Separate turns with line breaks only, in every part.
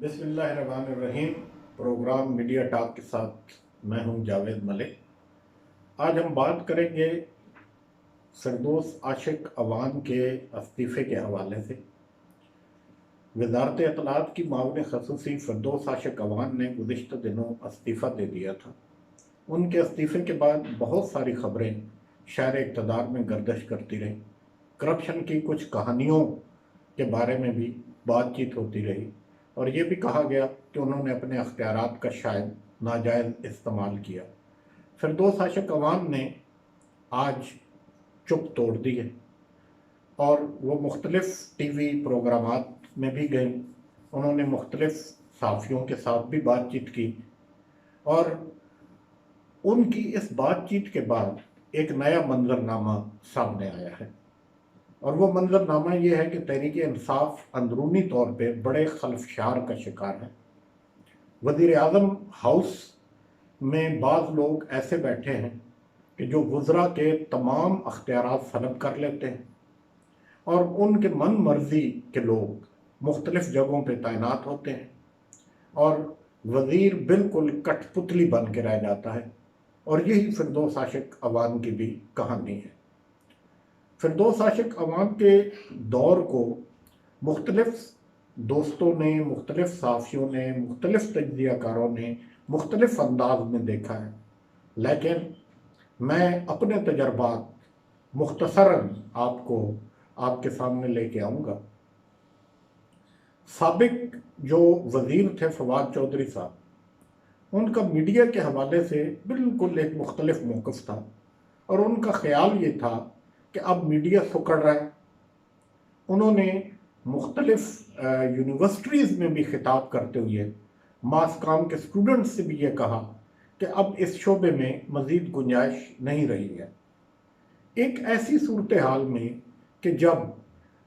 بسم اللہ الرحمن الرحیم۔ پروگرام میڈیا ٹاک کے ساتھ میں ہوں جاوید ملک۔ آج ہم بات کریں گے فردوس عاشق اوان کے استعفے کے حوالے سے۔ وزارت اطلاعات کی معاون خصوصی فردوس عاشق اوان نے گزشتہ دنوں استعفیٰ دے دیا تھا۔ ان کے استعفے کے بعد بہت ساری خبریں شہر اقتدار میں گردش کرتی رہیں۔ کرپشن کی کچھ کہانیوں کے بارے میں بھی بات چیت ہوتی رہی، اور یہ بھی کہا گیا کہ انہوں نے اپنے اختیارات کا شاید ناجائز استعمال کیا۔ فردوس عاشق اوان نے آج چپ توڑ دی ہے، اور وہ مختلف ٹی وی پروگرامات میں بھی گئیں۔ انہوں نے مختلف صحافیوں کے ساتھ بھی بات چیت کی، اور ان کی اس بات چیت کے بعد ایک نیا منظرنامہ سامنے آیا ہے، اور وہ منظرنامہ یہ ہے کہ تحریک انصاف اندرونی طور پہ بڑے خلفشار کا شکار ہے۔ وزیر اعظم ہاؤس میں بعض لوگ ایسے بیٹھے ہیں کہ جو وزراء کے تمام اختیارات سلب کر لیتے ہیں، اور ان کے من مرضی کے لوگ مختلف جگہوں پہ تعینات ہوتے ہیں، اور وزیر بالکل کٹ پتلی بن کے رہ جاتا ہے۔ اور یہی فردوس عاشق اوان کی بھی کہانی ہے۔ فردوس عاشق اوان کے دور کو مختلف دوستوں نے، مختلف صحافیوں نے، مختلف تجزیہ کاروں نے مختلف انداز میں دیکھا ہے، لیکن میں اپنے تجربات مختصراً آپ کے سامنے لے کے آؤں گا۔ سابق جو وزیر تھے فواد چودھری صاحب، ان کا میڈیا کے حوالے سے بالکل ایک مختلف موقف تھا، اور ان کا خیال یہ تھا کہ اب میڈیا سکڑ رہا ہے۔ انہوں نے مختلف یونیورسٹیز میں بھی خطاب کرتے ہوئے ماس کام کے اسٹوڈنٹس سے بھی یہ کہا کہ اب اس شعبے میں مزید گنجائش نہیں رہی ہے۔ ایک ایسی صورتحال میں کہ جب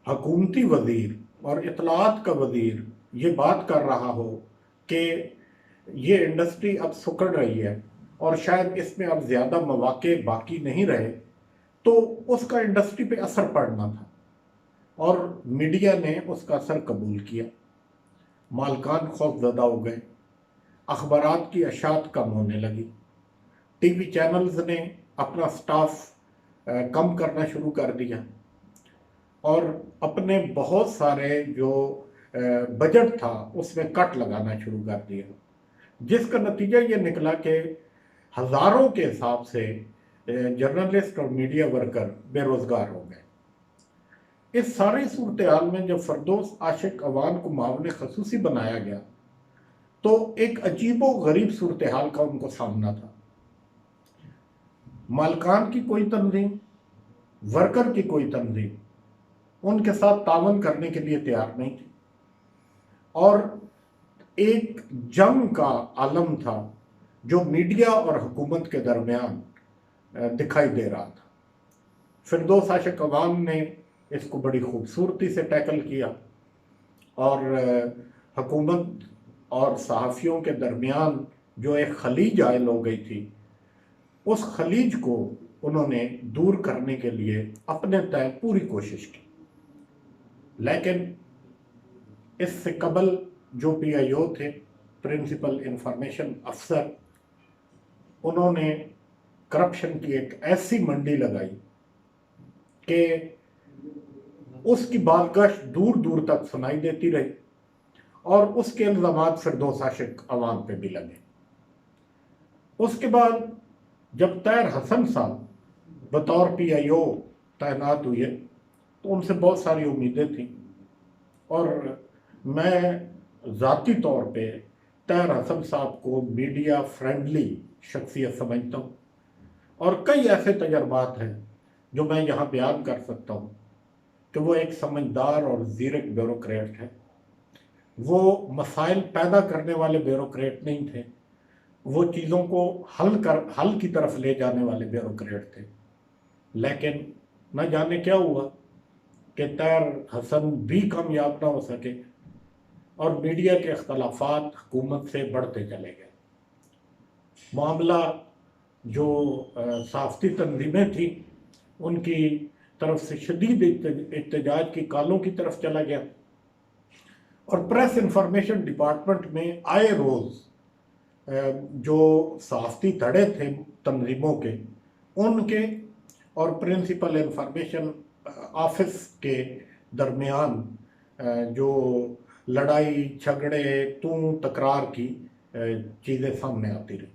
حکومتی وزیر اور اطلاعات کا وزیر یہ بات کر رہا ہو کہ یہ انڈسٹری اب سکڑ رہی ہے اور شاید اس میں اب زیادہ مواقع باقی نہیں رہے، تو اس کا انڈسٹری پہ اثر پڑنا تھا، اور میڈیا نے اس کا اثر قبول کیا۔ مالکان خوف زدہ ہو گئے، اخبارات کی اشاعت کم ہونے لگی، ٹی وی چینلز نے اپنا سٹاف کم کرنا شروع کر دیا، اور اپنے بہت سارے جو بجٹ تھا اس میں کٹ لگانا شروع کر دیا، جس کا نتیجہ یہ نکلا کہ ہزاروں کے حساب سے جرنلسٹ اور میڈیا ورکر بے روزگار ہو گئے۔ اس ساری صورتحال میں جب فردوس عاشق اوان کو معاون خصوصی بنایا گیا، تو ایک عجیب و غریب صورتحال کا ان کو سامنا تھا۔ مالکان کی کوئی تنظیم، ورکر کی کوئی تنظیم ان کے ساتھ تعاون کرنے کے لیے تیار نہیں تھی، اور ایک جنگ کا عالم تھا جو میڈیا اور حکومت کے درمیان دکھائی دے رہا تھا۔ فردوس عاشق اوان نے اس کو بڑی خوبصورتی سے ٹیکل کیا، اور حکومت اور صحافیوں کے درمیان جو ایک خلیج عائل ہو گئی تھی، اس خلیج کو انہوں نے دور کرنے کے لیے اپنے تئیں پوری کوشش کی۔ لیکن اس سے قبل جو پی آئی او تھے، پرنسپل انفارمیشن افسر، انہوں نے کرپشن کی ایک ایسی منڈی لگائی کہ اس کی بازگشت دور دور تک سنائی دیتی رہی، اور اس کے الزامات فردوس عاشق اوان پہ بھی لگے۔ اس کے بعد جب طاہر حسن صاحب بطور پی آئی او تعینات ہوئے، تو ان سے بہت ساری امیدیں تھیں، اور میں ذاتی طور پہ طاہر حسن صاحب کو میڈیا فرینڈلی شخصیت سمجھتا ہوں، اور کئی ایسے تجربات ہیں جو میں یہاں بیان کر سکتا ہوں کہ وہ ایک سمجھدار اور زیرک بیوروکریٹ ہے۔ وہ مسائل پیدا کرنے والے بیوروکریٹ نہیں تھے، وہ چیزوں کو حل کی طرف لے جانے والے بیوروکریٹ تھے۔ لیکن نہ جانے کیا ہوا کہ طاہر حسن بھی کامیاب نہ ہو سکے، اور میڈیا کے اختلافات حکومت سے بڑھتے چلے گئے۔ معاملہ جو صحافتی تنظیمیں تھیں ان کی طرف سے شدید احتجاج کی کالوں کی طرف چلا گیا، اور پریس انفارمیشن ڈپارٹمنٹ میں آئے روز جو صحافتی دھڑے تھے تنظیموں کے، ان کے اور پرنسپل انفارمیشن آفس کے درمیان جو لڑائی جھگڑے تکرار کی چیزیں سامنے آتی رہی۔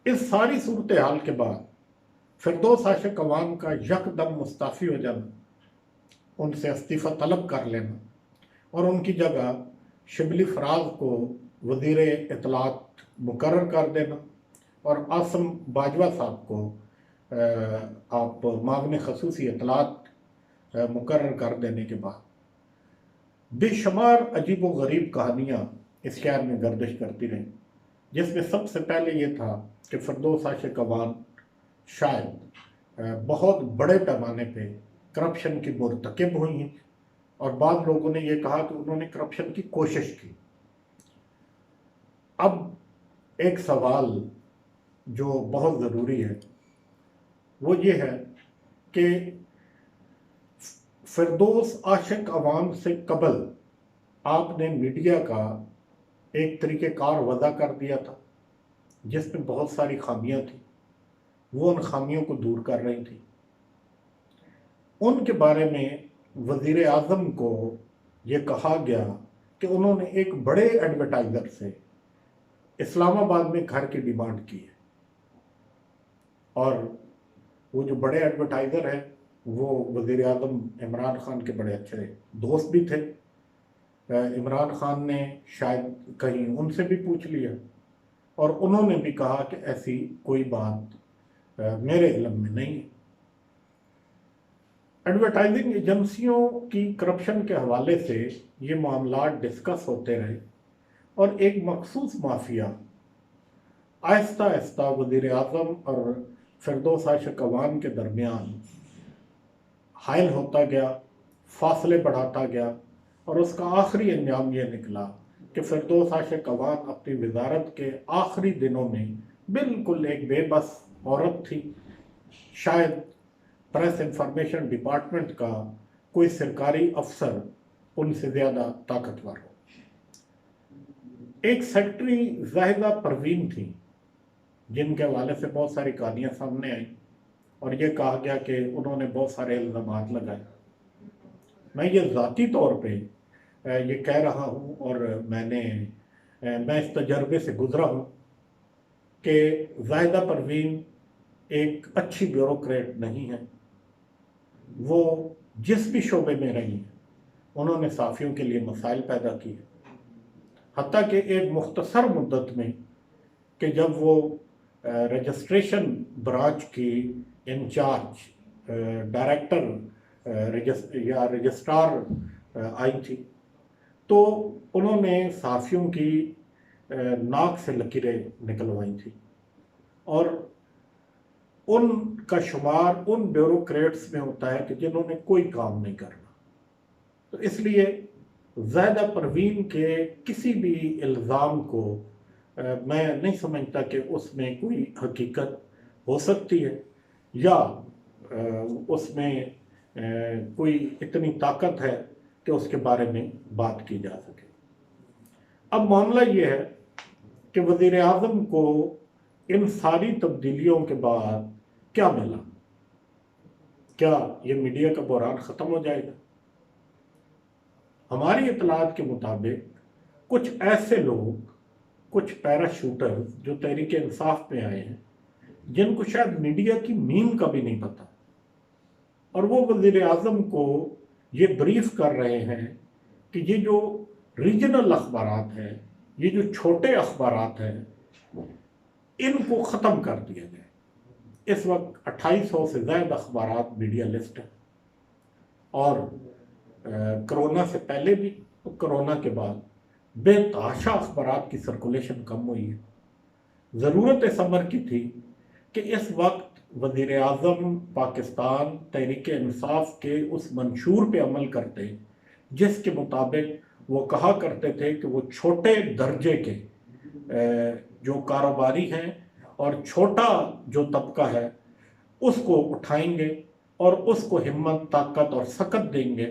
اس ساری صورتحال کے بعد فردوس عاشق عوام کا یکدم مستعفی ہو جانا، ان سے استعفیٰ طلب کر لینا اور ان کی جگہ شبلی فراز کو وزیر اطلاعات مقرر کر دینا اور عاصم باجوہ صاحب کو آپ معاون خصوصی اطلاعات مقرر کر دینے کے بعد بے شمار عجیب و غریب کہانیاں اس شہر میں گردش کرتی رہیں، جس میں سب سے پہلے یہ تھا کہ فردوس عاشق عوام شاید بہت بڑے پیمانے پہ کرپشن کی مرتکب ہوئی ہیں، اور بعض لوگوں نے یہ کہا کہ انہوں نے کرپشن کی کوشش کی۔ اب ایک سوال جو بہت ضروری ہے وہ یہ ہے کہ فردوس عاشق عوام سے قبل آپ نے میڈیا کا ایک طریقہ کار وضع کر دیا تھا جس میں بہت ساری خامیاں تھیں، وہ ان خامیوں کو دور کر رہی تھی۔ ان کے بارے میں وزیر اعظم کو یہ کہا گیا کہ انہوں نے ایک بڑے ایڈورٹائزر سے اسلام آباد میں گھر کی ڈیمانڈ کی ہے، اور وہ جو بڑے ایڈورٹائزر ہیں وہ وزیر اعظم عمران خان کے بڑے اچھے دوست بھی تھے۔ عمران خان نے شاید کہیں ان سے بھی پوچھ لیا، اور انہوں نے بھی کہا کہ ایسی کوئی بات میرے علم میں نہیں ہے۔ ایڈورٹائزنگ ایجنسیوں کی کرپشن کے حوالے سے یہ معاملات ڈسکس ہوتے رہے، اور ایک مخصوص مافیا آہستہ آہستہ وزیر اعظم اور فردوس عاشق عوام کے درمیان حائل ہوتا گیا، فاصلے بڑھاتا گیا، اور اس کا آخری انجام یہ نکلا کہ فردوس عاشق عوام اپنی وزارت کے آخری دنوں میں بالکل ایک بے بس عورت تھی، شاید پریس انفارمیشن ڈپارٹمنٹ کا کوئی سرکاری افسر ان سے زیادہ طاقتور ہو۔ ایک سیکٹری زاہدہ پروین تھی جن کے حوالے سے بہت ساری کہانیاں سامنے آئیں، اور یہ کہا گیا کہ انہوں نے بہت سارے الزامات لگائے۔ میں یہ ذاتی طور پہ یہ کہہ رہا ہوں، اور میں اس تجربے سے گزرا ہوں کہ زاہدہ پروین ایک اچھی بیوروکریٹ نہیں ہے۔ وہ جس بھی شعبے میں رہی ہیں انہوں نے صحافیوں کے لیے مسائل پیدا کیے، حتیٰ کہ ایک مختصر مدت میں کہ جب وہ رجسٹریشن برانچ کی انچارج ڈائریکٹر یا رجسٹرار آئی تھی، تو انہوں نے صحافیوں کی ناک سے لکیریں نکلوائی تھی، اور ان کا شمار ان بیوروکریٹس میں ہوتا ہے کہ جنہوں نے کوئی کام نہیں کرنا۔ تو اس لیے زاہدہ پروین کے کسی بھی الزام کو میں نہیں سمجھتا کہ اس میں کوئی حقیقت ہو سکتی ہے، یا اس میں کوئی اتنی طاقت ہے کہ اس کے بارے میں بات کی جا سکے۔ اب معاملہ یہ ہے کہ وزیر اعظم کو ان ساری تبدیلیوں کے بعد کیا ملا؟ کیا یہ میڈیا کا بحران ختم ہو جائے گا؟ ہماری اطلاعات کے مطابق کچھ ایسے لوگ، کچھ پیراشوٹر جو تحریک انصاف میں آئے ہیں، جن کو شاید میڈیا کی مین کا بھی نہیں پتا، اور وہ وزیر اعظم کو یہ بریف کر رہے ہیں کہ یہ جو ریجنل اخبارات ہیں، یہ جو چھوٹے اخبارات ہیں، ان کو ختم کر دیا جائے۔ اس وقت 2800 سے زائد اخبارات میڈیا لسٹ ہیں، اور کرونا سے پہلے بھی کرونا کے بعد بے تحاشا اخبارات کی سرکولیشن کم ہوئی ہے۔ ضرورت اس امر کی تھی کہ اس وقت وزیر اعظم پاکستان تحریک انصاف کے اس منشور پہ عمل کرتے جس کے مطابق وہ کہا کرتے تھے کہ وہ چھوٹے درجے کے جو کاروباری ہیں اور چھوٹا جو طبقہ ہے اس کو اٹھائیں گے اور اس کو ہمت، طاقت اور سکت دیں گے،